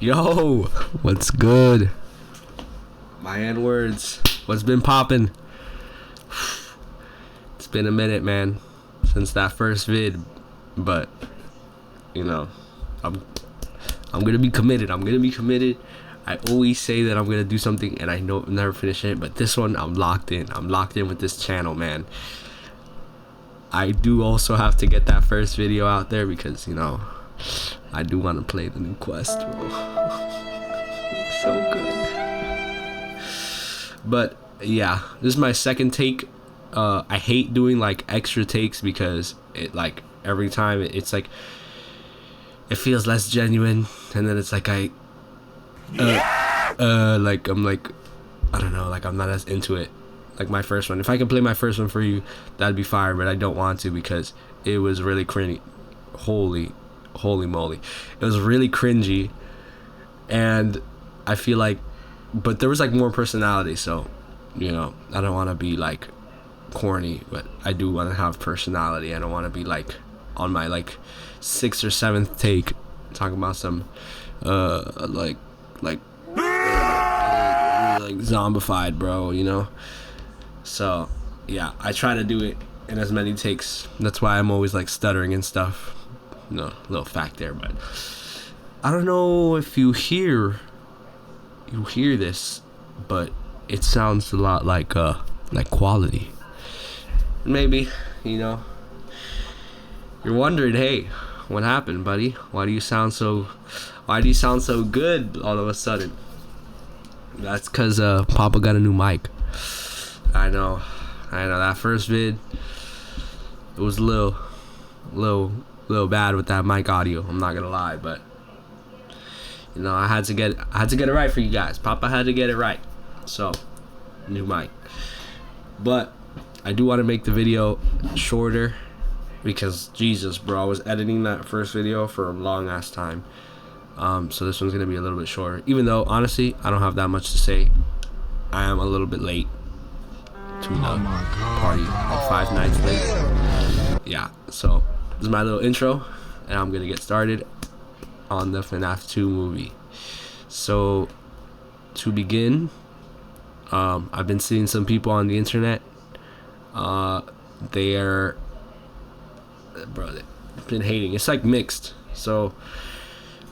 Yo, what's good? My N words. What's been poppin'? It's been a minute, man, since that first vid, but you know, I'm gonna be committed. I always say that I'm gonna do something, and I know I'm never finishing it. But this one, I'm locked in. I'm locked in with this channel, man. I do also have to get that first video out there because you know I do want to play the new quest, bro. So good. But yeah, this is my second take. I hate doing like extra takes because it like every time it's like it feels less genuine, and then it's like like I'm like I don't know, like I'm not as into it like my first one. If I could play my first one for you, that'd be fire, but I don't want to because it was really cringy. Holy moly, it was really cringy, and I feel like, but there was like more personality, so you know I don't want to be like corny, but I do want to have personality. I don't want to be like on my like 6th or 7th take talking about some like zombified, bro, you know. So yeah, I try to do it in as many takes. That's why I'm always like stuttering and stuff. No, little fact there, but I don't know if you hear this, but it sounds a lot like quality. Maybe, you know, you're wondering, hey, what happened, buddy? Why do you sound so good all of a sudden? That's cause Papa got a new mic. I know that first vid, it was a little bad with that mic audio, I'm not gonna lie, but you know I had to get it right for you guys. Papa had to get it right, so new mic. But I do want to make the video shorter because Jesus, bro, I was editing that first video for a long ass time. So this one's gonna be a little bit shorter, even though honestly I don't have that much to say. I am a little bit late to the party, like 5 nights late. Yeah, so this is my little intro, and I'm gonna get started on the FNAF 2 movie. So to begin, I've been seeing some people on the internet. They've been hating. It's like mixed. So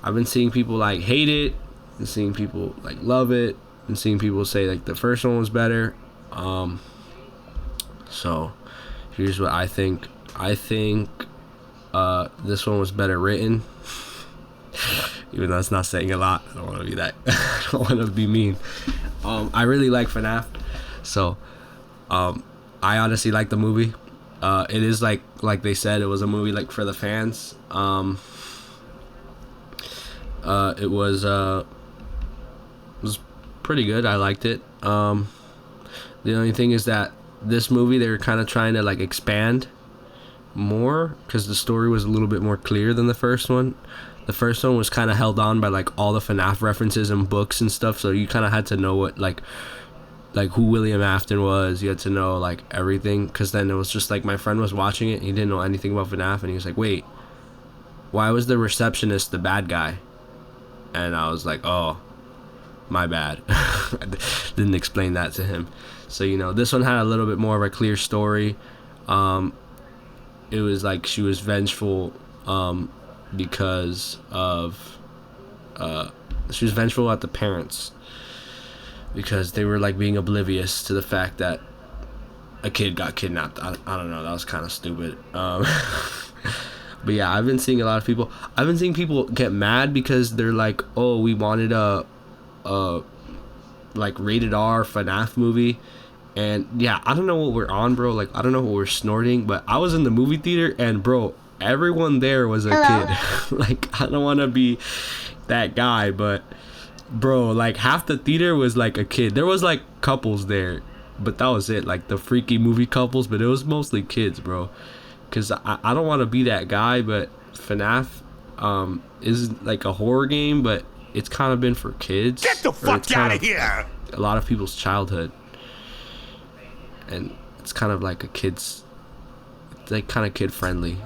I've been seeing people like hate it, and seeing people like love it, and seeing people say like the first one was better. So here's what I think. I think this one was better written. Even though it's not saying a lot. I don't want to be that. I don't want to be mean. I really like FNAF. So I honestly like the movie. It is like they said, it was a movie like for the fans. It was pretty good. I liked it. The only thing is that this movie, they were kind of trying to like expand more because the story was a little bit more clear than the first one. The first one was kind of held on by like all the FNAF references and books and stuff, so you kind of had to know what like who William Afton was. You had to know like everything, because then it was just like my friend was watching it, he didn't know anything about FNAF, and he was like, wait, why was the receptionist the bad guy? And I was like, oh, my bad. I didn't explain that to him. So you know, this one had a little bit more of a clear story. It was like she was vengeful because of she was vengeful at the parents because they were like being oblivious to the fact that a kid got kidnapped. I don't know, that was kind of stupid. But yeah, I've been seeing people get mad because they're like, oh, we wanted a like rated R FNAF movie. And yeah, I don't know what we're on, bro. Like, I don't know what we're snorting, but I was in the movie theater, and bro, everyone there was a kid. Like, I don't want to be that guy, but bro, like half the theater was like a kid. There was like couples there, but that was it. Like the freaky movie couples, but it was mostly kids, bro. Cause I don't want to be that guy, but FNAF is like a horror game, but it's kind of been for kids. Get the fuck out of here! A lot of people's childhood. And it's kind of like it's like kind of kid friendly.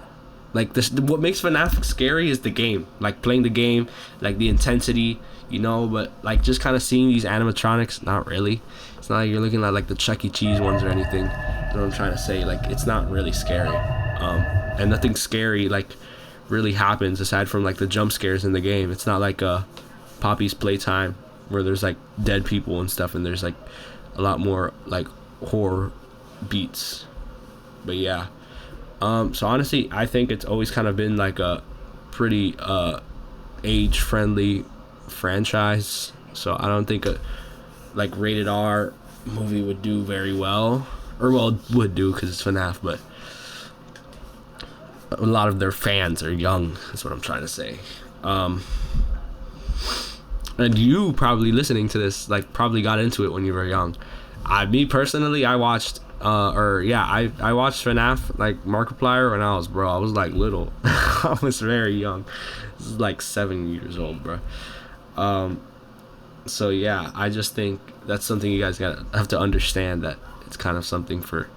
Like this, what makes FNAF scary is the game. Like playing the game, like the intensity, you know. But like just kind of seeing these animatronics, not really. It's not like you're looking at like the Chuck E. Cheese ones or anything. You know what I'm trying to say? Like it's not really scary. And nothing scary like really happens aside from like the jump scares in the game. It's not like Poppy's Playtime where there's like dead people and stuff, and there's like a lot more like horror beats. But yeah. So honestly, I think it's always kind of been like a pretty age friendly franchise. So I don't think a like rated R movie would do very well, or well, would do because it's FNAF, but a lot of their fans are young. That's what I'm trying to say. And you probably listening to this like probably got into it when you were young. Me personally, I watched I watched FNAF like Markiplier when I was like little. I was very young. This is like 7 years old, bro. So yeah, I just think that's something you guys gotta have to understand, that it's kind of something for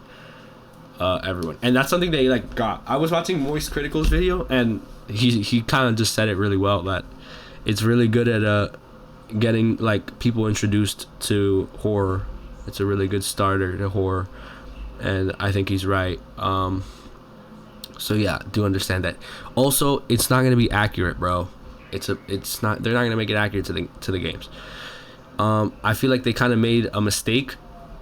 everyone, and that's something they like got. I was watching Moist Critical's video, and he kind of just said it really well, that it's really good at getting like people introduced to horror. It's a really good starter to horror, and I think he's right. So yeah, do understand that. Also, it's not gonna be accurate, bro. It's not. They're not gonna make it accurate to the games. I feel like they kind of made a mistake.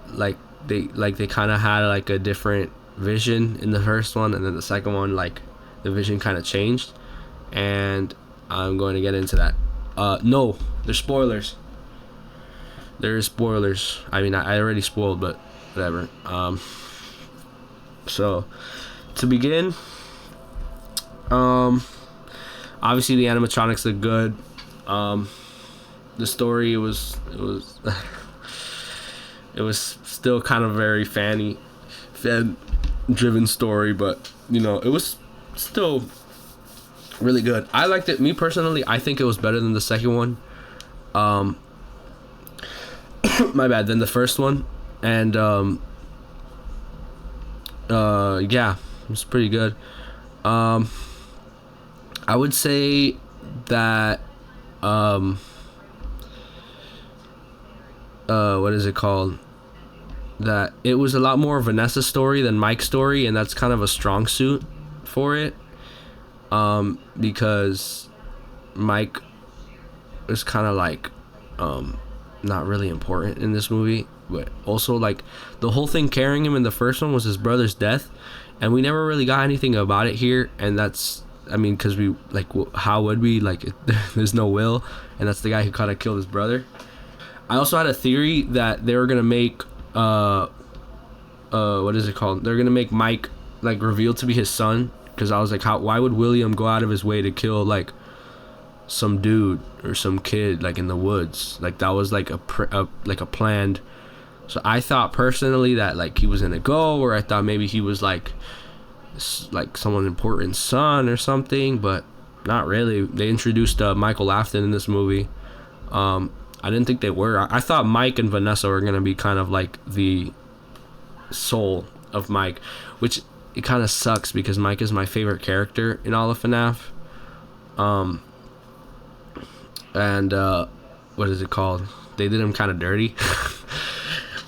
Like they kind of had like a different vision in the first one, and then the second one, like the vision kind of changed, and I'm going to get into that. No, there's spoilers. There's spoilers. I mean, I already spoiled, but whatever. So to begin, obviously the animatronics look good. The story was it was still kind of very fan driven story, but you know, it was still really good. I liked it. Me personally, I think it was better than the second one. My bad, than the first one. And yeah, it was pretty good. I would say that what is it called? That it was a lot more Vanessa's story than Mike's story, and that's kind of a strong suit for it. Because Mike is kind of like not really important in this movie, but also like the whole thing carrying him in the first one was his brother's death, and we never really got anything about it here. And that's, I mean, because we like, how would we, like, there's no will, and that's the guy who kind of killed his brother. I also had a theory that they were gonna make what is it called? They're gonna make Mike like revealed to be his son, because I was like, why would William go out of his way to kill like some dude or some kid like in the woods? Like that was like a planned. So I thought personally that like he was gonna go, or I thought maybe he was like someone important's son or something, but not really. They introduced Michael Afton in this movie. I didn't think they were. I thought Mike and Vanessa were gonna be kind of like the soul of Mike, which it kind of sucks because Mike is my favorite character in all of FNAF. And what is it called? They did him kind of dirty.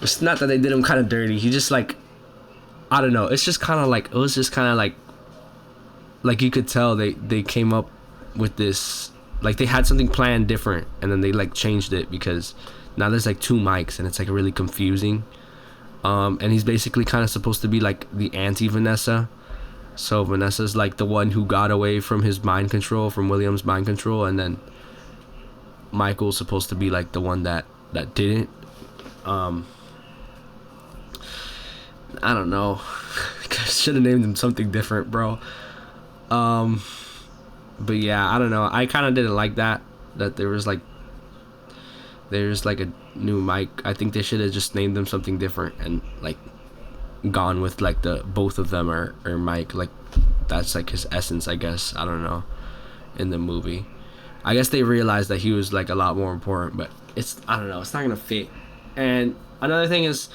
It's not that they did him kind of dirty. He just like, I don't know. It's just kind of like, it was just kind of like you could tell they came up with this, like they had something planned different, and then they like changed it because now there's like two Mikes, and it's like really confusing. And he's basically kind of supposed to be like the anti-Vanessa. So Vanessa's like the one who got away from his mind control, from William's mind control, and then Michael's supposed to be like the one that didn't. I don't know. Should have named him something different, bro. But yeah, I don't know. I kind of didn't like that there's like a new Mike. I think they should have just named them something different and like gone with like the both of them are Mike. Like that's like his essence, I guess. I don't know. In the movie, I guess they realized that he was like a lot more important, but I don't know. It's not gonna fit. And another thing is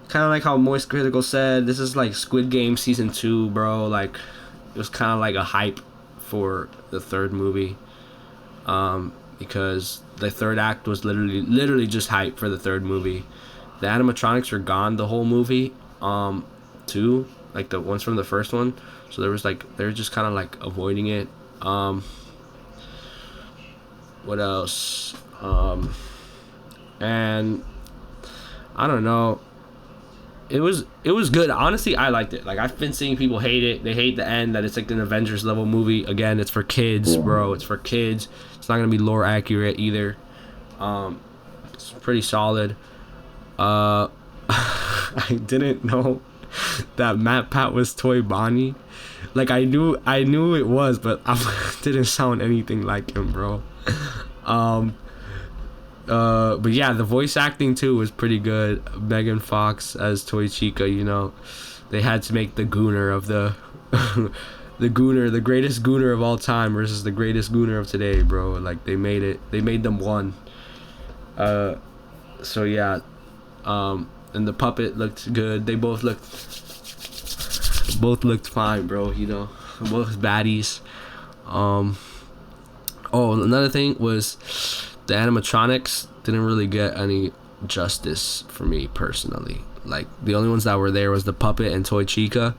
kind of like how Moist Critical said, this is like Squid Game season 2, bro. Like was kind of like a hype for the third movie, because the third act was literally just hype for the third movie. The animatronics were gone the whole movie, too, like the ones from the first one. So there was like they're just kind of like avoiding it. What else? And I don't know. It was good. Honestly, I liked it. Like, I've been seeing people hate it. They hate the end, that it's like an Avengers level movie. Again, it's for kids, bro. It's for kids. It's not gonna be lore accurate either. It's pretty solid. I didn't know that Matt Pat was Toy Bonnie. Like, I knew it was, but I didn't sound anything like him, bro. But yeah, the voice acting too was pretty good. Megan Fox as Toy Chica, you know, they had to make the gooner of the the gooner, the greatest gooner of all time versus the greatest gooner of today, bro. Like, they made them one. So yeah, and the puppet looked good. They both looked fine, bro. You know, both baddies. Oh, another thing was the animatronics didn't really get any justice for me personally. Like, the only ones that were there was the puppet and Toy Chica.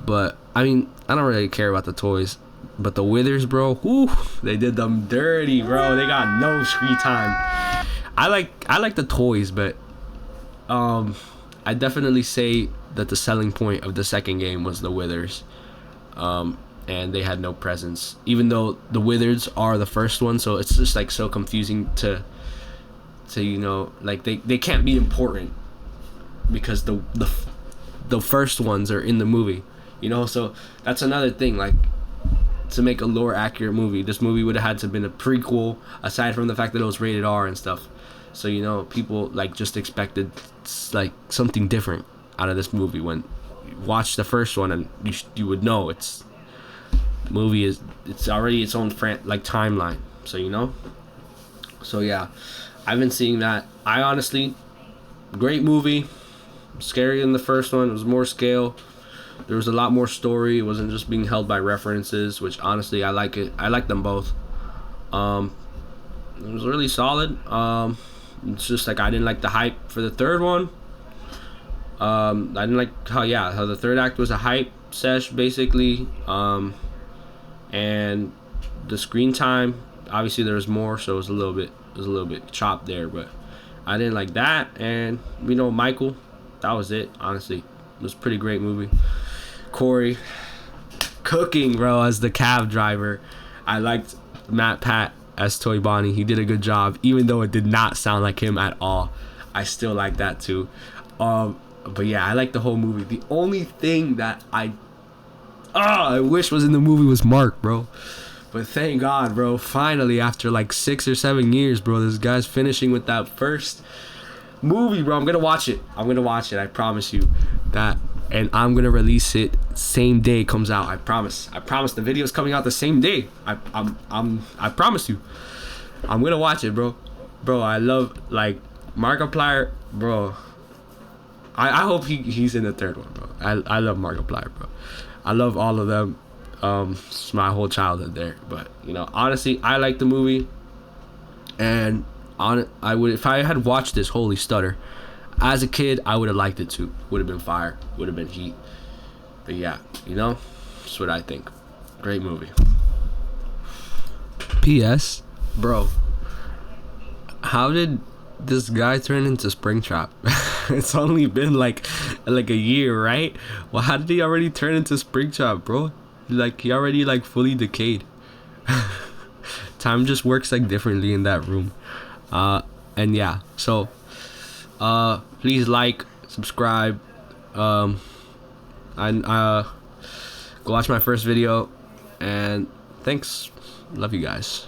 But I mean, I don't really care about the toys. But the Withers, bro, whew, they did them dirty, bro. They got no screen time. I like the toys, but I definitely say that the selling point of the second game was the Withers. And they had no presence, even though the Withers are the first one. So it's just like so confusing to you know, like they can't be important because the first ones are in the movie, you know. So that's another thing. Like, to make a lore accurate movie, this movie would have had to have been a prequel, aside from the fact that it was rated R and stuff. So, you know, people like just expected like something different out of this movie. When you watch the first one, and you would know it's already its own like timeline. So, you know. So yeah, I've been seeing that. I honestly, great movie. Scarier than the first one. It was more scale. There was a lot more story. It wasn't just being held by references, which honestly I like it. I like them both. It was really solid. It's just like I didn't like the hype for the third one. I didn't like how the third act was a hype sesh basically. And the screen time, obviously there was more, so it was a little bit chopped there, but I didn't like that. And you know, Michael, that was it. Honestly, it was a pretty great movie. Corey cooking, bro, as the cab driver. I liked Matt Pat as Toy Bonnie. He did a good job, even though it did not sound like him at all. I still like that too. But yeah, I like the whole movie. The only thing that I wish was in the movie was Mark, bro. But thank God, bro. Finally, after like 6 or 7 years, bro, this guy's finishing with that first movie, bro. I'm gonna watch it. I promise you that. And I'm gonna release it same day it comes out. I promise. The video's coming out the same day. I promise you. I'm gonna watch it, bro. Bro, I love like Markiplier, bro. I hope he's in the third one, bro. I love Markiplier, bro. I love all of them. It's my whole childhood there. But you know, honestly, I like the movie. And I would, if I had watched this, holy stutter, as a kid, I would have liked it too. Would have been fire. Would have been heat. But yeah, you know, that's what I think. Great movie. P.S. Bro, how did this guy turn into Springtrap? It's only been like a year, right? Well, how did he already turn into Springtrap, bro? Like, he already like fully decayed. Time just works like differently in that room. And yeah, so please like, subscribe, and go watch my first video, and thanks. Love you guys.